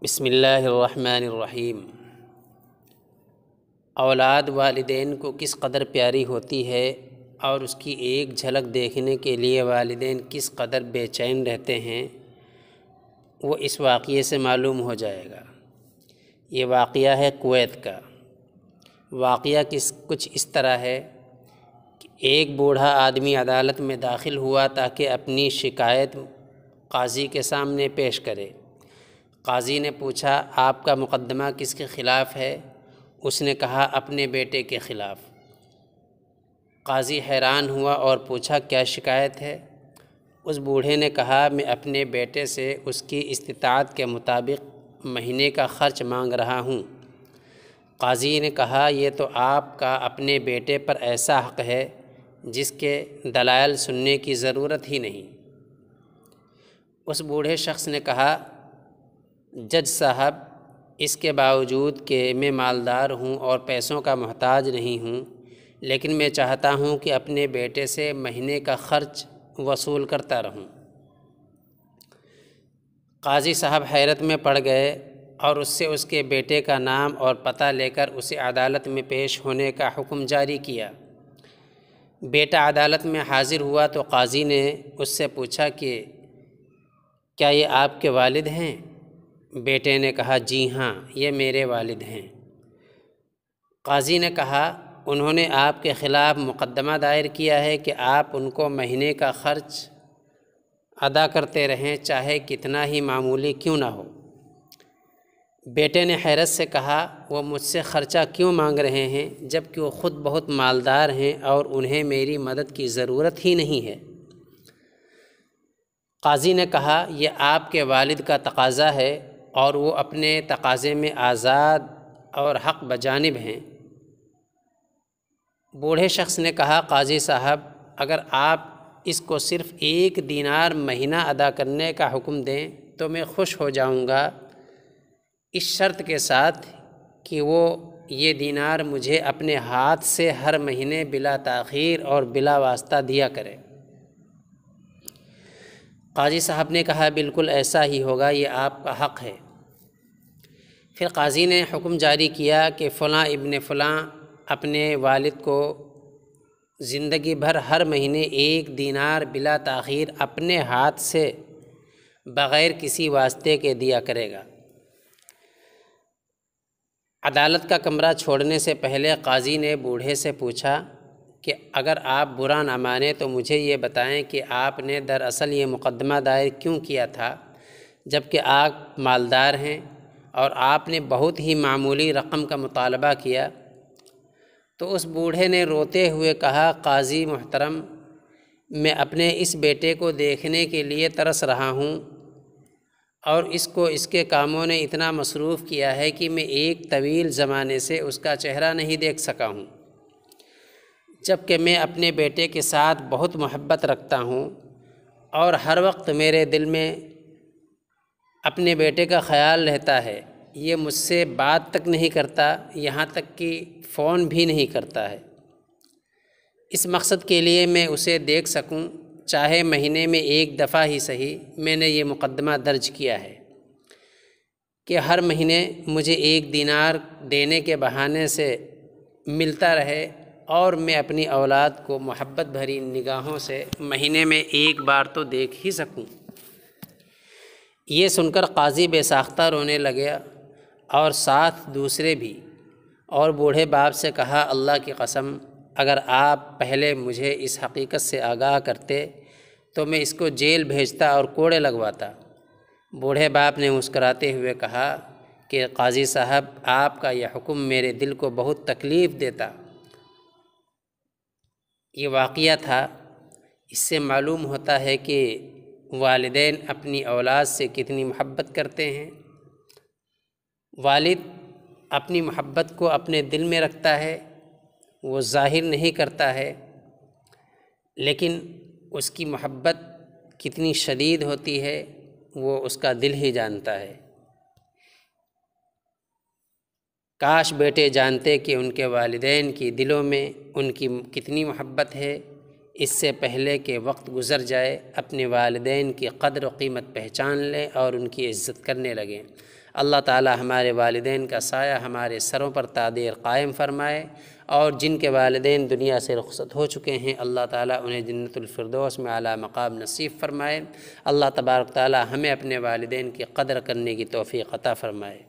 بسم اللہ الرحمن الرحیم۔ اولاد والدین کو کس قدر پیاری ہوتی ہے اور اس کی ایک جھلک دیکھنے کے لیے والدین کس قدر بے چین رہتے ہیں، وہ اس واقعے سے معلوم ہو جائے گا۔ یہ واقعہ ہے کویت کا۔ واقعہ کچھ اس طرح ہے کہ ایک بوڑھا آدمی عدالت میں داخل ہوا تاکہ اپنی شکایت قاضی کے سامنے پیش کرے۔ قاضی نے پوچھا، آپ کا مقدمہ کس کے خلاف ہے؟ اس نے کہا، اپنے بیٹے کے خلاف۔ قاضی حیران ہوا اور پوچھا، کیا شکایت ہے؟ اس بوڑھے نے کہا، میں اپنے بیٹے سے اس کی استطاعت کے مطابق مہینے کا خرچ مانگ رہا ہوں۔ قاضی نے کہا، یہ تو آپ کا اپنے بیٹے پر ایسا حق ہے جس کے دلائل سننے کی ضرورت ہی نہیں۔ اس بوڑھے شخص نے کہا، جج صاحب، اس کے باوجود کہ میں مالدار ہوں اور پیسوں کا محتاج نہیں ہوں، لیکن میں چاہتا ہوں کہ اپنے بیٹے سے مہینے کا خرچ وصول کرتا رہوں۔ قاضی صاحب حیرت میں پڑ گئے اور اس سے اس کے بیٹے کا نام اور پتہ لے کر اسے عدالت میں پیش ہونے کا حکم جاری کیا۔ بیٹا عدالت میں حاضر ہوا تو قاضی نے اس سے پوچھا کہ کیا یہ آپ کے والد ہیں؟ بیٹے نے کہا، جی ہاں، یہ میرے والد ہیں۔ قاضی نے کہا، انہوں نے آپ کے خلاف مقدمہ دائر کیا ہے کہ آپ ان کو مہینے کا خرچ ادا کرتے رہیں، چاہے کتنا ہی معمولی کیوں نہ ہو۔ بیٹے نے حیرت سے کہا، وہ مجھ سے خرچہ کیوں مانگ رہے ہیں جب کہ وہ خود بہت مالدار ہیں اور انہیں میری مدد کی ضرورت ہی نہیں ہے۔ قاضی نے کہا، یہ آپ کے والد کا تقاضا ہے اور وہ اپنے تقاضے میں آزاد اور حق بجانب ہیں۔ بوڑھے شخص نے کہا، قاضی صاحب، اگر آپ اس کو صرف 1 دینار مہینہ ادا کرنے کا حکم دیں تو میں خوش ہو جاؤں گا، اس شرط کے ساتھ کہ وہ یہ دینار مجھے اپنے ہاتھ سے ہر مہینے بلا تاخیر اور بلا واسطہ دیا کرے۔ قاضی صاحب نے کہا، بالکل ایسا ہی ہوگا، یہ آپ کا حق ہے۔ پھر قاضی نے حکم جاری کیا کہ فلاں ابن فلاں اپنے والد کو زندگی بھر ہر مہینے 1 دینار بلا تاخیر اپنے ہاتھ سے بغیر کسی واسطے کے دیا کرے گا۔ عدالت کا کمرہ چھوڑنے سے پہلے قاضی نے بوڑھے سے پوچھا کہ اگر آپ برا نہ مانیں تو مجھے یہ بتائیں کہ آپ نے دراصل یہ مقدمہ دائر کیوں کیا تھا جب کہ آپ مالدار ہیں اور آپ نے بہت ہی معمولی رقم کا مطالبہ کیا؟ تو اس بوڑھے نے روتے ہوئے کہا، قاضی محترم، میں اپنے اس بیٹے کو دیکھنے کے لیے ترس رہا ہوں اور اس کو اس کے کاموں نے اتنا مصروف کیا ہے کہ میں ایک طویل زمانے سے اس کا چہرہ نہیں دیکھ سکا ہوں، جبکہ میں اپنے بیٹے کے ساتھ بہت محبت رکھتا ہوں اور ہر وقت میرے دل میں اپنے بیٹے کا خیال رہتا ہے۔ یہ مجھ سے بات تک نہیں کرتا، یہاں تک کہ فون بھی نہیں کرتا ہے۔ اس مقصد کے لیے میں اسے دیکھ سکوں، چاہے مہینے میں 1 دفعہ ہی صحیح، میں نے یہ مقدمہ درج کیا ہے کہ ہر مہینے مجھے 1 دینار دینے کے بہانے سے ملتا رہے اور میں اپنی اولاد کو محبت بھری نگاہوں سے مہینے میں 1 بار تو دیکھ ہی سکوں۔ یہ سن کر قاضی بے ساختہ رونے لگا اور ساتھ دوسرے بھی، اور بوڑھے باپ سے کہا، اللہ کی قسم، اگر آپ پہلے مجھے اس حقیقت سے آگاہ کرتے تو میں اس کو جیل بھیجتا اور کوڑے لگواتا۔ بوڑھے باپ نے مسکراتے ہوئے کہا کہ قاضی صاحب، آپ کا یہ حکم میرے دل کو بہت تکلیف دیتا۔ یہ واقعہ تھا۔ اس سے معلوم ہوتا ہے کہ والدین اپنی اولاد سے کتنی محبت کرتے ہیں۔ والد اپنی محبت کو اپنے دل میں رکھتا ہے، وہ ظاہر نہیں کرتا ہے، لیکن اس کی محبت کتنی شدید ہوتی ہے وہ اس کا دل ہی جانتا ہے۔ کاش بیٹے جانتے کہ ان کے والدین کی دلوں میں ان کی کتنی محبت ہے، اس سے پہلے کہ وقت گزر جائے اپنے والدین کی قدر و قیمت پہچان لیں اور ان کی عزت کرنے لگیں۔ اللہ تعالی ہمارے والدین کا سایہ ہمارے سروں پر تا دیر قائم فرمائے، اور جن کے والدین دنیا سے رخصت ہو چکے ہیں اللہ تعالیٰ انہیں جنت الفردوس میں اعلیٰ مقام نصیب فرمائے۔ اللہ تبارک تعالیٰ ہمیں اپنے والدین کی قدر کرنے کی توفیق عطا فرمائے۔